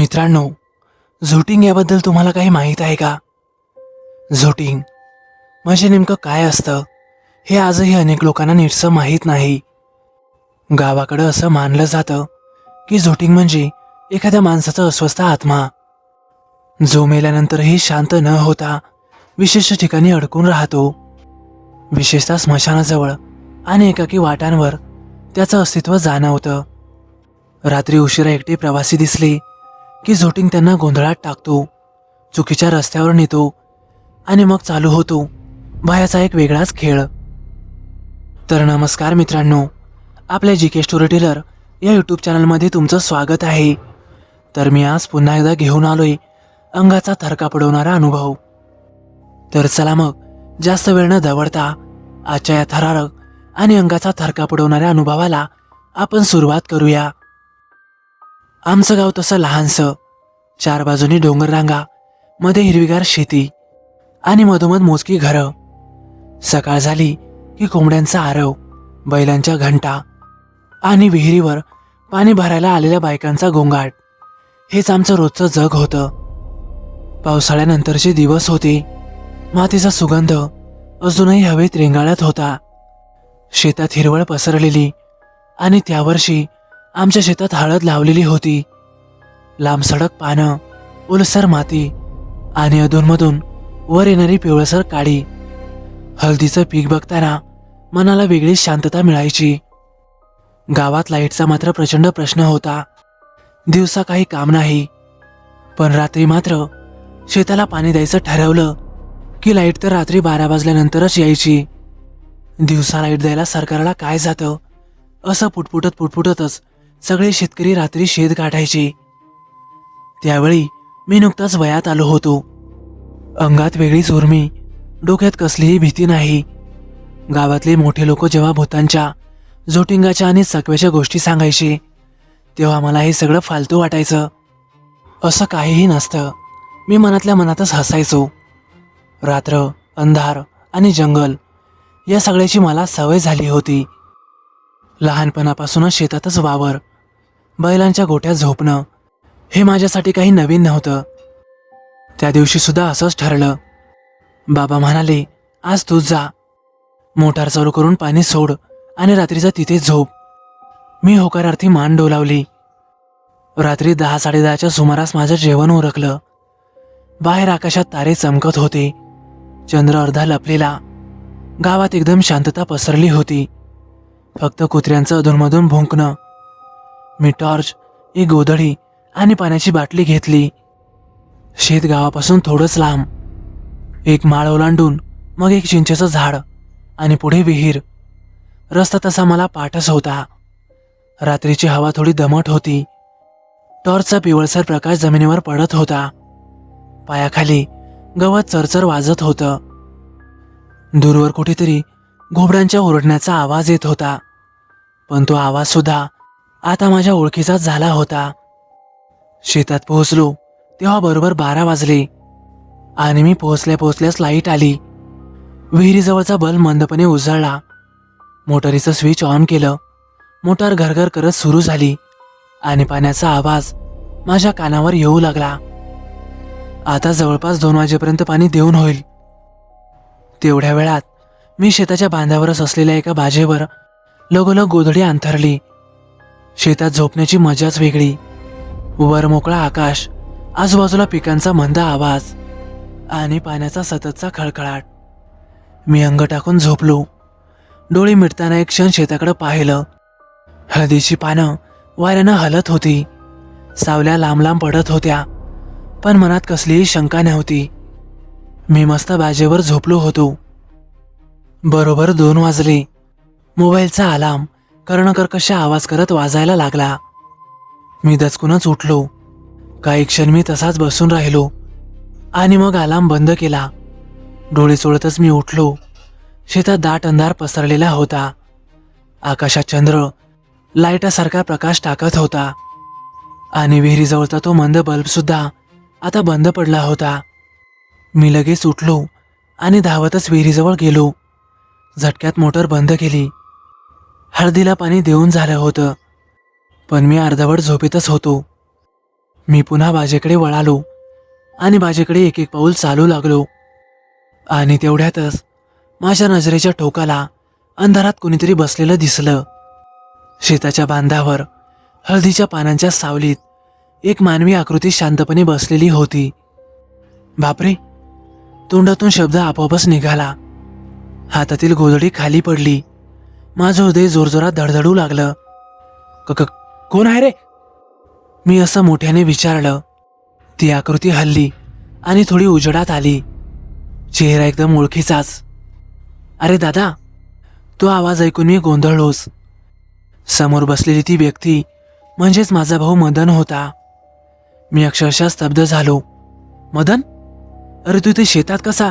मित्रांनो, झोटिंग याबद्दल तुम्हाला काही माहीत आहे का? झोटिंग म्हणजे नेमकं काय असतं हे आजही अनेक लोकांना नीटसं माहीत नाही. गावाकडं असं मानलं जातं की झोटिंग म्हणजे एखाद्या माणसाचा अस्वस्थ आत्मा जो मेल्यानंतरही शांत न होता विशिष्ट ठिकाणी अडकून राहतो, विशेषतः स्मशानाजवळ आणि एकाकी वाटांवर त्याचं अस्तित्व जाणवतं. रात्री उशिरा एकटे प्रवासी दिसले की झोटिंग त्यांना गोंधळात टाकतो, चुकीच्या रस्त्यावर नेतो आणि मग चालू होतो भयाचा एक वेगळाच खेळ. तर नमस्कार मित्रांनो, आपल्या जी.के. स्टोरी टेलर या यूट्यूब चॅनलमध्ये तुमचं स्वागत आहे. तर मी आज पुन्हा एकदा घेऊन आलोय अंगाचा थरका पडवणारा अनुभव. तर चला मग जास्त वेळ न दवडता आजच्या या थरारक आणि अंगाचा थरका पडवणाऱ्या अनुभवाला आपण सुरुवात करूया. आमचं गाव तसं लहानसं, चार बाजूनी डोंगररांगा, मध्ये हिरवीगार शेती आणि मधोमध मोजकी घरं. सकाळ झाली की कोंबड्यांचा आरव, बैलांच्या घंटा आणि विहिरीवर पाणी भरायला आलेल्या बायकांचा गोंगाट हेच आमचं रोजचं जग होतं. पावसाळ्यानंतरचे दिवस होते. मातीचा सुगंध अजूनही हवेत रेंगाळत होता. शेतात हिरवळ पसरलेली आणि त्यावर्षी आमच्या शेतात हळद लावलेली होती. लांब सडक पानं, ओलसर माती आणि अधूनमधून वर येणारी पिवळसर काडी. हळदीचं पीक बघताना मनाला वेगळीच शांतता मिळायची. गावात लाईटचा मात्र प्रचंड प्रश्न होता. दिवसा काही काम नाही, पण रात्री मात्र शेताला पाणी द्यायचं ठरवलं की लाईट तर रात्री 12 वाजल्यानंतरच यायची. दिवसा लाईट द्यायला सरकारला काय जातं असं पुटपुटतच सगळे शेतकरी रात्री शेत गाठायचे. त्यावेळी मी नुकताच वयात आलो होतो. अंगात वेगळीच उर्मी, डोक्यात कसलीही भीती नाही. गावातले मोठे लोक जेव्हा भूतांच्या, झोटिंगाच्या आणि सकव्याच्या गोष्टी सांगायचे तेव्हा मला हे सगळं फालतू वाटायचं. असं काहीही नसतं, मी मनातल्या मनातच हसायचो. रात्र, अंधार आणि जंगल या सगळ्याची मला सवय झाली होती. लहानपणापासूनच शेतातच वावर, बैलांच्या गोठ्यात झोपणं हे माझ्यासाठी काही नवीन नव्हतं. त्या दिवशी सुद्धा असंच ठरलं. बाबा म्हणाले, आज तूच जा, मोटार चालू करून पाणी सोड आणि रात्रीचा तिथेच झोप. मी होकारार्थी मान डोलावली. रात्री 10-10:30च्या सुमारास माझं जेवण उरकलं. बाहेर आकाशात तारे चमकत होते, चंद्र अर्धा लपलेला. गावात एकदम शांतता पसरली होती, फक्त कुत्र्यांचं अधूनमधून भुंकणं. मी टॉर्च, एक गोधडी आणि पाण्याची बाटली घेतली. शेत गावापासून थोडंच लांब. एक माळ ओलांडून मग एक चिंचेचं झाड आणि पुढे विहीर. रस्ता तसा मला पाठच होता. रात्रीची हवा थोडी दमट होती. टॉर्चचा पिवळसर प्रकाश जमिनीवर पडत होता. पायाखाली गवत चरचर वाजत होतं. दूरवर कुठेतरी घोबडांच्या ओरडण्याचा आवाज येत होता, पण तो आवाज सुद्धा आता माझ्या ओळखीचाच झाला होता. शेतात पोहोचलो तेव्हा बरोबर 12 वाजले आणि मी पोहोचल्याच लाईट आली. विहिरीजवळचा बल्ब मंदपणे उजळला. मोटारीचं स्विच ऑन केलं. मोटार घरघर करत सुरू झाली आणि पाण्याचा आवाज माझ्या कानावर येऊ लागला. आता जवळपास 2 वाजेपर्यंत पाणी देऊन होईल. तेवढ्या वेळात मी शेताच्या बांधावरच असलेल्या एका बाजेवर लगोलग गोधडी अंथरली. शेतात झोपण्याची मजाच वेगळी. वर मोकळा आकाश, आजूबाजूला पिकांचा मंद आवाज आणि पाण्याचा सततचा खळखळाट. मी अंग टाकून झोपलो. डोळे मिटताना एक क्षण शेताकडे पाहिलं. हळदीची पानं वाऱ्यानं हलत होती. सावल्या लांब लांब पडत होत्या, पण मनात कसलीही शंका नव्हती. मी मस्त बाजेवर झोपलो होतो. बरोबर 2 वाजले. मोबाईलचा अलार्म कर्णकर्कश आवाज करत वाजायला लागला. मी दचकूनच उठलो. काही क्षण मी तसाच बसून राहिलो आणि मग अलार्म बंद केला. डोळे चोळतच मी उठलो. शेतात दाट अंधार पसरलेला होता. आकाशात चंद्र लाईटासारखा प्रकाश टाकत होता आणि विहिरीजवळचा तो मंद बल्ब सुद्धा आता बंद पडला होता. मी लगेच उठलो आणि धावतच विहिरीजवळ गेलो. झटक्यात मोटर बंद केली. हळदीला पाणी देऊन झालं होतं, पण मी अर्धवट झोपेतच होतो. मी पुन्हा बाजेकडे वळालो आणि बाजेकडे एक एक पाऊल चालू लागलो. आणि तेवढ्यातच माझ्या नजरेच्या टोकाला अंधारात कुणीतरी बसलेलं दिसलं. शेताच्या बांधावर हळदीच्या पानांच्या सावलीत एक मानवी आकृती शांतपणे बसलेली होती. बापरे, तोंडातून शब्द आपोआपच निघाला. हातातील गोधडी खाली पडली. माझं हृदय जोरजोरात धडधडू लागलं. कोण आहे रे? मी असं मोठ्याने विचारलं. ती आकृती हलली आणि थोडी उजेडात आली. चेहरा एकदम ओळखीचाच. अरे दादा, तो आवाज ऐकून मी गोंधळलोच. समोर बसलेली ती व्यक्ती म्हणजेच माझा भाऊ मदन होता. मी अक्षरशः स्तब्ध झालो. मदन, अरे तू इथे शेतात कसा?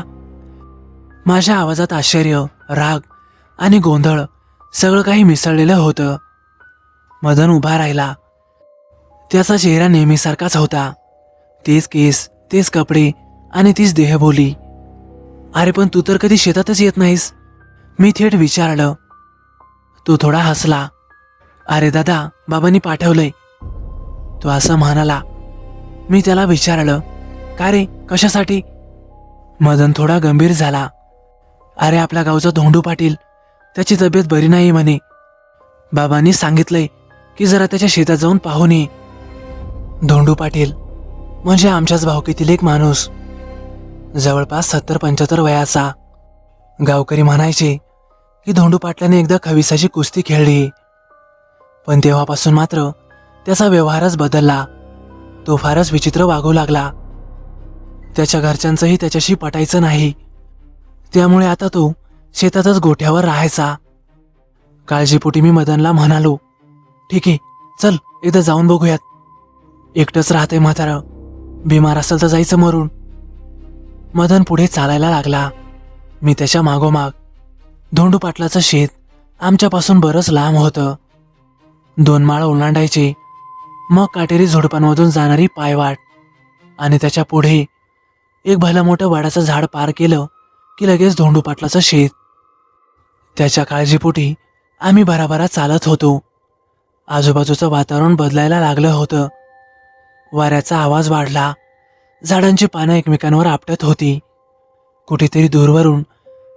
माझ्या आवाजात आश्चर्य, राग आणि गोंधळ सगळं काही मिसळलेलं होतं. मदन उभा राहिला. त्याचा चेहरा नेहमीसारखाच होता. तेच केस, तेच कपडे आणि तीच देहबोली. अरे पण तू तर कधी शेतातच येत नाहीस, मी थेट विचारलं. तो थोडा हसला. अरे दादा, बाबांनी पाठवलंय, तो असं म्हणाला. मी त्याला विचारलं, का रे, कशासाठी? मदन थोडा गंभीर झाला. अरे आपल्या गावचा धोंडू पाटील, त्याची तब्येत बरी नाही म्हणे. बाबांनी सांगितलंय की जरा त्याच्या शेतात जाऊन पाहून ये. धोंडू पाटील म्हणजे आमच्याच भावकीतील एक माणूस, जवळपास 70-75 वयाचा. गावकरी म्हणायचे की धोंडू पाटलाने एकदा खविसाची कुस्ती खेळली, पण तेव्हापासून मात्र त्याचा व्यवहारच बदलला. तो फारच विचित्र वागू लागला. त्याच्या घरच्यांचंही त्याच्याशी पटायचं नाही, त्यामुळे आता तो शेतातच गोठ्यावर राहायचा. काळजीपोटी मी मदनला म्हणालो, ठीक आहे, चल एकदा जाऊन बघूयात. एकटंच राहते म्हातारं, बिमार असेल तर जायचं मरून. मदन पुढे चालायला लागला. मी त्याच्या मागोमाग. धोंडू पाटलाचं शेत आमच्यापासून बरंच लांब होतं. 2 माळ ओलांडायचे, मग काटेरी झुडपांमधून जाणारी पायवाट, आणि त्याच्या पुढे एक भलं मोठं वडाचं झाड पार केलं की लगेच धोंडू पाटलाचं शेत. त्याच्या काळजीपोटी आम्ही भराभरा चालत होतो. आजूबाजूचं वातावरण बदलायला लागलं होतं. वाऱ्याचा आवाज वाढला. झाडांची पानं एकमेकांवर आपटत होती. कुठेतरी दूरवरून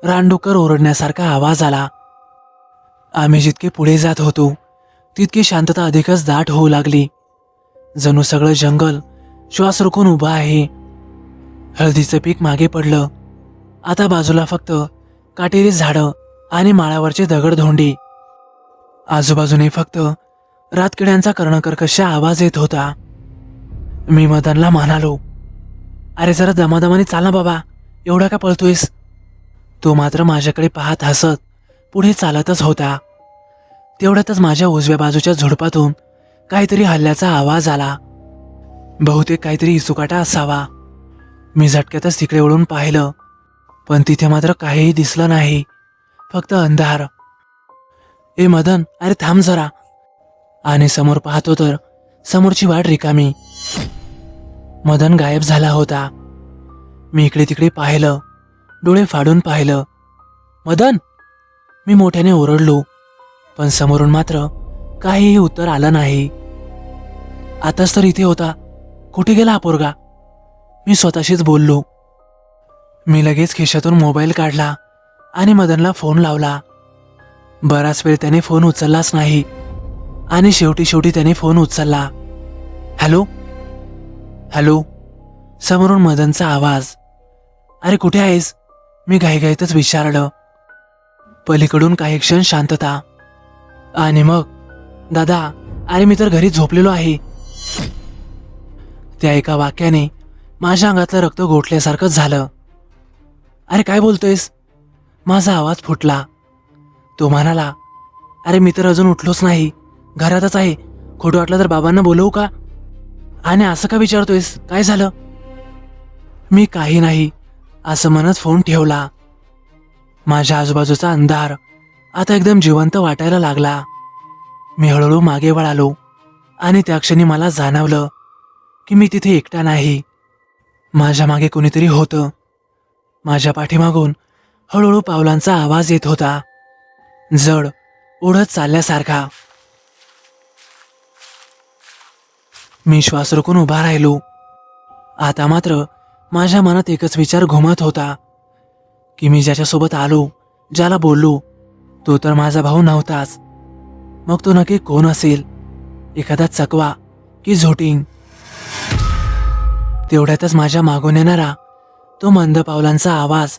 रानडुक्कर ओरडण्यासारखा आवाज आला. आम्ही जितके पुढे जात होतो तितकी शांतता अधिकच दाट होऊ लागली. जणू सगळं जंगल श्वास रोखून उभं आहे. हळदीचं पीक मागे पडलं. आता बाजूला फक्त काटेरी झाडं आणि माळावरचे दगडधोंडी. आजूबाजूने फक्त रातकिड्यांचा कर्णकर्कश आवाज येत होता. मी मदनला म्हणालो, अरे जरा दमादमाने चाल ना बाबा, एवढा का पळतोयस? तो मात्र माझ्याकडे पाहत हसत पुढे चालतच होता. तेवढ्यातच माझ्या उजव्या बाजूच्या झुडपातून काहीतरी हल्ल्याचा आवाज आला. बहुतेक काहीतरी इचुकाटा असावा. मी झटक्यातच तिकडे वळून पाहिलं, पण तिथे मात्र काहीही दिसलं नाही, फक्त अंधार. ए मदन, अरे थांब जरा. आणि समोर पाहतो तर समोरची वाट रिकामी. मदन गायब झाला होता. मी इकडे तिकडे पाहिलं, डोळे फाडून पाहिलं. मदन, मी मोठ्याने ओरडलो, पण समोरून मात्र काहीही उत्तर आलं नाही. आताच तर इथे होता, कुठे गेला हा पोरगा? मी स्वतःशीच बोललो. मी लगेच खिशातून मोबाईल काढला आणि मदनला फोन लावला. बराच वेळ त्याने फोन उचललाच नाही आणि शेवटी त्याने फोन उचलला. हॅलो हॅलो, समोरून मदनचा आवाज. अरे कुठे आहेस? मी घाईघाईतच विचारलं. पलीकडून काही क्षण शांतता आणि मग, दादा, अरे मी तर घरी झोपलेलो आहे. त्या एका वाक्याने माझ्या अंगातलं रक्त गोठल्यासारखंच झालं. अरे काय बोलतोयस? माझा आवाज फुटला. तो म्हणाला, अरे मी तर अजून उठलोच नाही, घरातच आहे. खोटं वाटलं तर बाबांना बोलवू का? आणि असं का विचारतोयस, काय झालं? मी काही नाही असं म्हणत फोन ठेवला. माझ्या आजूबाजूचा अंधार आता एकदम जिवंत वाटायला लागला. मी हळूहळू मागे वळालो आणि त्या क्षणी मला जाणवलं की मी तिथे एकटा नाही. माझ्या मागे कोणीतरी होतं. माझ्या पाठीमागून हळूहळू पावलांचा आवाज येत होता, जड ओढत चालल्यासारखा. मी श्वास रोखून उभा राहिलो. आता मात्र माझ्या मनात एकच विचार घुमत होता की मी ज्याच्यासोबत आलो, ज्याला बोललो, तो तर माझा भाऊ नव्हताच. मग तो नक्की कोण असेल? एखादा चकवा की झोटिंग? तेवढ्यातच माझ्या मागून येणारा तो मंद पावलांचा आवाज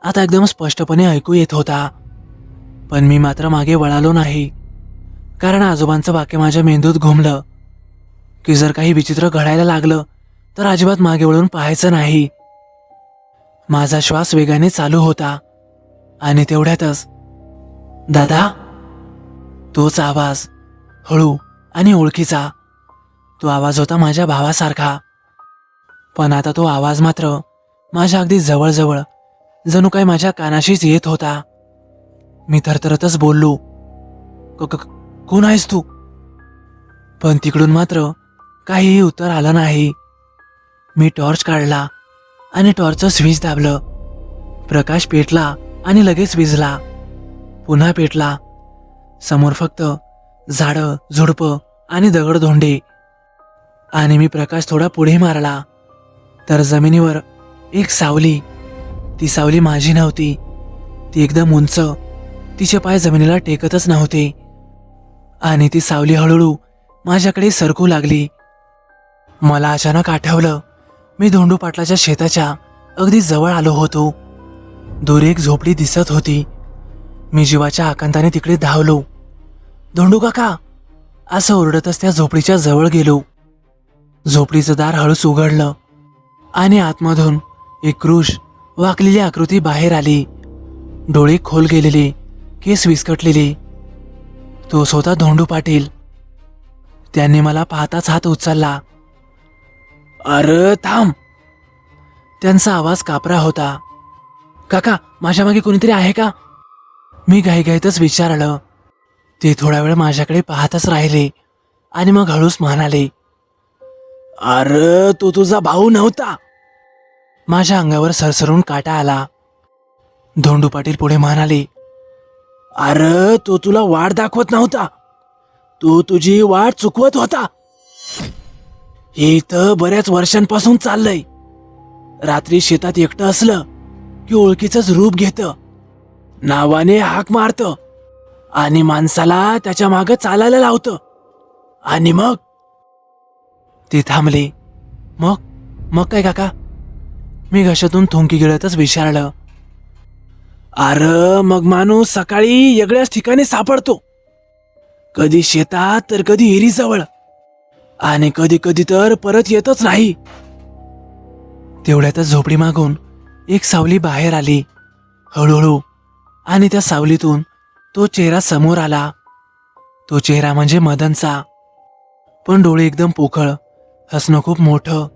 आता एकदम स्पष्टपणे ऐकू येत होता. पण मी मात्र मागे वळालो नाही, कारण आजोबांचं वाक्य माझ्या मेंदूत घुमलं की जर काही विचित्र घडायला लागलं तर अजिबात मागे वळून पाहायचं नाही. माझा श्वास वेगाने चालू होता आणि तेवढ्यातच दादा, तोच आवाज, हळू आणि ओळखीचा. तो आवाज होता माझ्या भावासारखा, पण आता तो आवाज मात्र माझ्या अगदी जवळजवळ, जणू काय माझ्या कानाशीच येत होता. मी थरथरतच बोललो, कोण आहेस तू? पण तिकडून मात्र काहीही उत्तर आलं नाही. मी टॉर्च काढला आणि टॉर्चचं स्विच दाबलं. प्रकाश पेटला आणि लगेच विझला. पुन्हा पेटला. समोर फक्त झाडं, झुडपं आणि दगडधोंडे. आणि मी प्रकाश थोडा पुढे मारला तर जमिनीवर एक सावली. ती सावली माझी नव्हती. ती एकदम उंच, तिचे पाय जमिनीला टेकतच नव्हते. आणि ती सावली हळूहळू माझ्याकडे सरकू लागली. मला अचानक आठवलं, मी धोंडू पाटलाच्या शेताच्या अगदी जवळ आलो होतो. दूर एक झोपडी दिसत होती. मी जीवाच्या आकांताने तिकडे धावलो. धोंडू काका, असं ओरडतच त्या झोपडीच्या जवळ गेलो. झोपडीचं दार हळूच उघडलं आणि आतमधून एक क्रूश, वाकलेली आकृती बाहेर आली. डोळे खोल गेलेले, केस विस्कटलेले. तोच होता धोंडू पाटील. त्यांनी मला पाहताच हात उचलला. अरे थांब! त्यांचा आवाज कापरा होता. काका, माझ्या मागे कोणीतरी आहे का? मी घाईघाईतच विचारलं. ते थोडा वेळ माझ्याकडे पाहतच राहिले आणि मग हळूच म्हणाले, अरे तो तुझा भाऊ नव्हता. माझ्या अंगावर सरसरून काटा आला. धोंडू पाटील पुढे म्हणाले, अरे तो तुला वाट दाखवत नव्हता, तो तुझी वाट चुकवत होता. हे इथं बऱ्याच वर्षांपासून चाललंय. रात्री शेतात एकटं असलं की ओळखीचंच रूप घेतं, नावाने हाक मारतं आणि माणसाला त्याच्या मागं चालायला लावतं. आणि मग ते थांबले. मग काय काका? मी घशातून थुंकी गिळतच विचारलं. अरे मग माणूस सकाळी वेगळ्याच ठिकाणी सापडतो, कधी शेतात तर कधी विहिरीजवळ, आणि कधी कधी तर परत येतच नाही. तेवढ्यातच झोपडी मागून एक सावली बाहेर आली हळूहळू, आणि त्या सावलीतून तो चेहरा समोर आला. तो चेहरा म्हणजे मदनचा, पण डोळे एकदम पोकळ, हसणं खूप मोठं,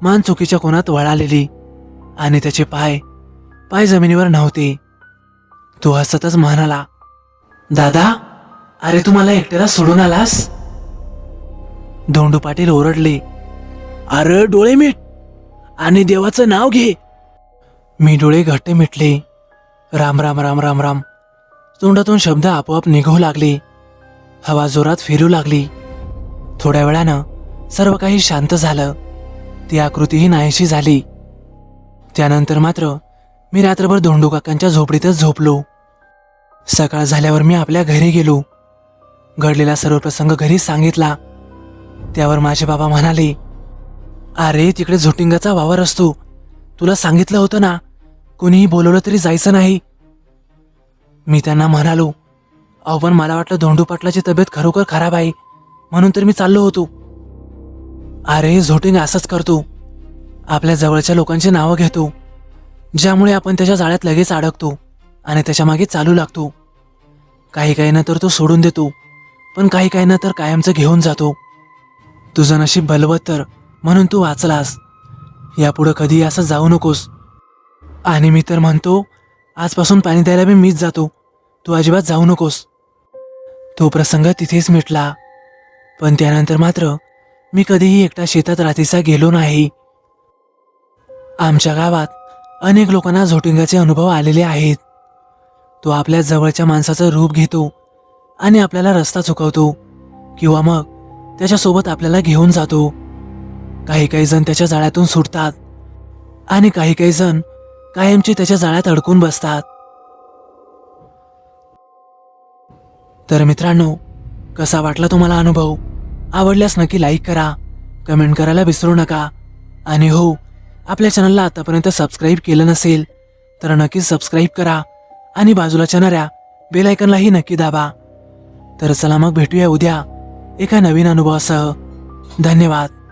मान चुकीच्या कोणात वळालेली, आणि त्याचे पाय जमिनीवर नव्हते. तो हसतच म्हणाला, दादा, अरे तू मला एकट्याला सोडून आलास? धोंडू पाटील ओरडले, अरे डोळे मिट आणि देवाचं नाव घे. मी डोळे घट्ट मिटले. राम राम राम राम राम. तोंडातून शब्द आपोआप निघू लागले. हवा जोरात फिरू लागली. थोड्या वेळानं सर्व काही शांत झालं. ती आकृतीही नाहीशी झाली. त्यानंतर मात्र मी रात्रभर धोंडू काकांच्या झोपडीतच झोपलो. सकाळ झाल्यावर मी आपल्या घरी गेलो. घडलेला सर्व प्रसंग घरी सांगितला. त्यावर माझे बाबा म्हणाले, अरे तिकडे झोटिंगाचा वावर असतो, तुला सांगितलं होतं ना, कोणीही बोलवलं तरी जायचं नाही. मी त्यांना म्हणालो, अहो पण मला वाटलं धोंडू पाटलाची तब्येत खरोखर खराब आहे, म्हणून तर मी चाललो होतो. अरे झोटिंग असंच करतो, आपल्या जवळच्या लोकांची नावं घेतो, ज्यामुळे आपण त्याच्या जाळ्यात लगेच अडकतो आणि त्याच्या मागे चालू लागतो. काही ना तर तो सोडून देतो, पण काही ना तर कायमचं घेऊन जातो. तुझं नशीब बलवत्तर, म्हणून तू वाचलास. यापुढं कधी असं जाऊ नकोस. आणि मी तर म्हणतो, आजपासून पाणी द्यायला मी मीच जातो, तू अजिबात जाऊ नकोस. तो प्रसंग तिथेच मिटला. पण त्यानंतर मात्र मी कधीही एकटा शेतात रात्रीचा गेलो नाही. आमच्या गावात अनेक लोकांना झोटिंगाचे अनुभव आलेले आहेत. तो आपल्या जवळच्या माणसाचं रूप घेतो आणि आपल्याला रस्ता चुकवतो, किंवा मग त्याच्यासोबत आपल्याला घेऊन जातो. काही काही जण त्याच्या जाळ्यातून सुटतात आणि काही काही जण कायमचे त्याच्या जाळ्यात अडकून बसतात. तर मित्रांनो, कसा वाटला तुम्हाला अनुभव? आवडल्यास नक्की लाईक करा, कमेंट करायला विसरू नका. आणि हो, आपल्या चॅनलला आतापर्यंत सबस्क्राईब केलं नसेल तर नक्कीच सबस्क्राईब करा आणि बाजूला येणाऱ्या बेल आयकॉनलाही नक्की दाबा. तर चला मग भेटूया उद्या एका नवीन अनुभवासह. धन्यवाद.